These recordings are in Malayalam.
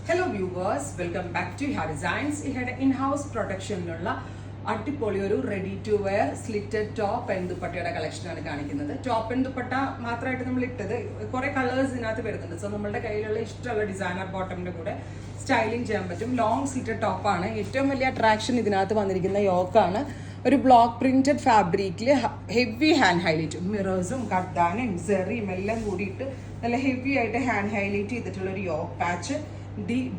Hello viewers, welcome back to Hair Designs. ഇവിടെ in-house പ്രൊട്ടക്ഷനിലുള്ള അടിപൊളി ഒരു ready to wear slitted top and ദുപ്പട്ടയുടെ കളക്ഷനാണ് കാണിക്കുന്നത്. ടോപ്പ് ആൻഡ് ദുപ്പട്ട മാത്രമായിട്ട് നമ്മൾ ഇട്ടത് കുറെ കളേഴ്സ് ഇതിനകത്ത് വരുന്നുണ്ട്. സോ നമ്മുടെ കയ്യിലുള്ള ഇഷ്ടമുള്ള ഡിസൈനർ ബോട്ടമിന്റെ കൂടെ സ്റ്റൈലിംഗ് ചെയ്യാൻ പറ്റും. ലോങ് സ്ലിറ്റഡ് ടോപ്പാണ്. ഏറ്റവും വലിയ അട്രാക്ഷൻ ഇതിനകത്ത് വന്നിരിക്കുന്ന യോക്കാണ്. ഒരു ബ്ലോക്ക് പ്രിന്റഡ് ഫാബ്രിക്കിൽ ഹെവി ഹാൻഡ് ഹൈലൈറ്റ്, മിറേഴ്സും കർദാനും സെറിയും എല്ലാം കൂടിയിട്ട് നല്ല ഹെവി ആയിട്ട് ഹാൻഡ് ഹൈലൈറ്റ് ചെയ്തിട്ടുള്ള ഒരു യോക്ക് പാച്ച്.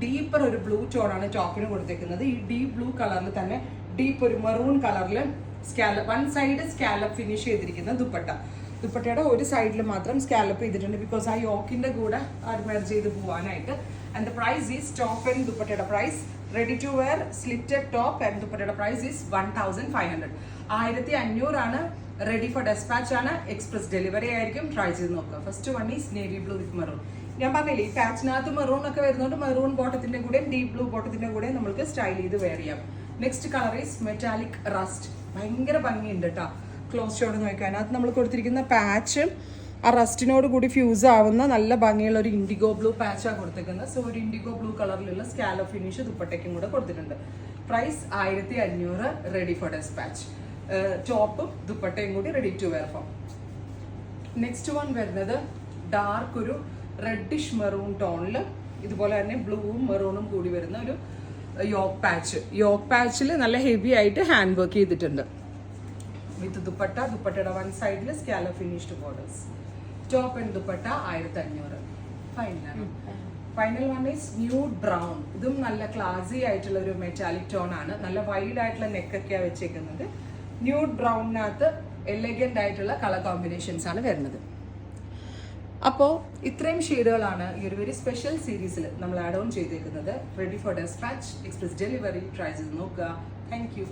ഡീപ്പർ ഒരു ബ്ലൂ ടോണാണ് ടോപ്പിന് കൊടുത്തേക്കുന്നത്. ഈ ഡീപ് ബ്ലൂ കളറിൽ തന്നെ ഡീപ്പ് ഒരു മെറൂൺ കളറിൽ scallop, one side scallop finish ചെയ്തിരിക്കുന്ന ദുപ്പട്ടയുടെ ഒരു സൈഡിൽ മാത്രം സ്കാലപ്പ് ചെയ്തിട്ടുണ്ട്. ബിക്കോസ് ആ യോക്കിന്റെ കൂടെ മെർജ് ചെയ്ത് പോകാനായിട്ട്. And the price is top and ദുപ്പട്ടയുടെ price ready to wear slitted top and ദുപ്പട്ടയുടെ പ്രൈസ് ഈസ് 1500. 1500 ആണ്. റെഡി ഫോർ ഡെസ്പാച്ച് ആണ്. എക്സ്പ്രസ് ഡെലിവറി ആയിരിക്കും. ട്രൈ ചെയ്ത് നോക്കുക. First one is navy blue with maroon. ഞാൻ പറഞ്ഞില്ലേ, ഈ പാച്ചിനകത്ത് മെറൂൺ ഒക്കെ വരുന്നതുകൊണ്ട് മെറൂൺ ബോട്ടത്തിന്റെ കൂടെ ഡീപ് ബ്ലൂ ബോട്ടത്തിന്റെ കൂടെ നമുക്ക് സ്റ്റൈൽ ചെയ്ത് വെയർ ചെയ്യാം. Next colour is metallic rest. ഭയങ്കര ഭംഗിയുണ്ട് കേട്ടോ. ക്ലോസ് ഷോട്ട് നോക്കാൻ അതിനകത്ത് നമ്മൾ കൊടുത്തിരിക്കുന്ന പാച്ച് ആ റസ്റ്റിനോട് കൂടി ഫ്യൂസ് ആവുന്ന നല്ല ഭംഗിയുള്ള ഒരു ഇൻഡിഗോ ബ്ലൂ പാച്ചാണ് കൊടുത്തിരിക്കുന്നത്. സോ ഒരു ഇൻഡിഗോ ബ്ലൂ കളറിലുള്ള സ്കാലപ്പ് ഫിനിഷ് ദുപ്പട്ടയ്ക്കും കൂടെ കൊടുത്തിട്ടുണ്ട്. പ്രൈസ് 1500. Ready for dispatch. ടോപ്പും ദുപ്പട്ടയും കൂടി ready to wear form. Next one വരുന്നത് ഡാർക്ക് ഒരു റെഡിഷ് മെറൂൺ ടോണിൽ ഇതുപോലെ തന്നെ ബ്ലൂവും മെറൂണും കൂടി വരുന്ന ഒരു യോക്ക് പാച്ച്. യോക്ക് പാച്ചിൽ നല്ല ഹെവി ആയിട്ട് ഹാൻഡ് വർക്ക് ചെയ്തിട്ടുണ്ട് വിത്ത് ദുപ്പട്ടയുടെ വൺ സൈഡിൽ scallop finished borders. Top and dupatta 1500. Final one is nude brown. ഇതും നല്ല ക്ലാസി ആയിട്ടുള്ള ഒരു മെറ്റാലിക് ടോൺ ആണ്. നല്ല വൈഡ് ആയിട്ടുള്ള നെക്കൊക്കെയാണ് വെച്ചേക്കുന്നത്. ന്യൂഡ് ബ്രൗണിനകത്ത് എലഗന്റ് ആയിട്ടുള്ള കളർ കോമ്പിനേഷൻസ് ആണ് വരുന്നത്. അപ്പോൾ ഇത്രയും ഷെയ്ഡുകളാണ് ഈ ഒരു വെരി സ്പെഷ്യൽ സീരീസിൽ നമ്മൾ ആഡ് ഓൺ ചെയ്തേക്കുന്നത്. Ready for dispatch, express delivery. Try ചെയ്ത് നോക്കുക. Thank U.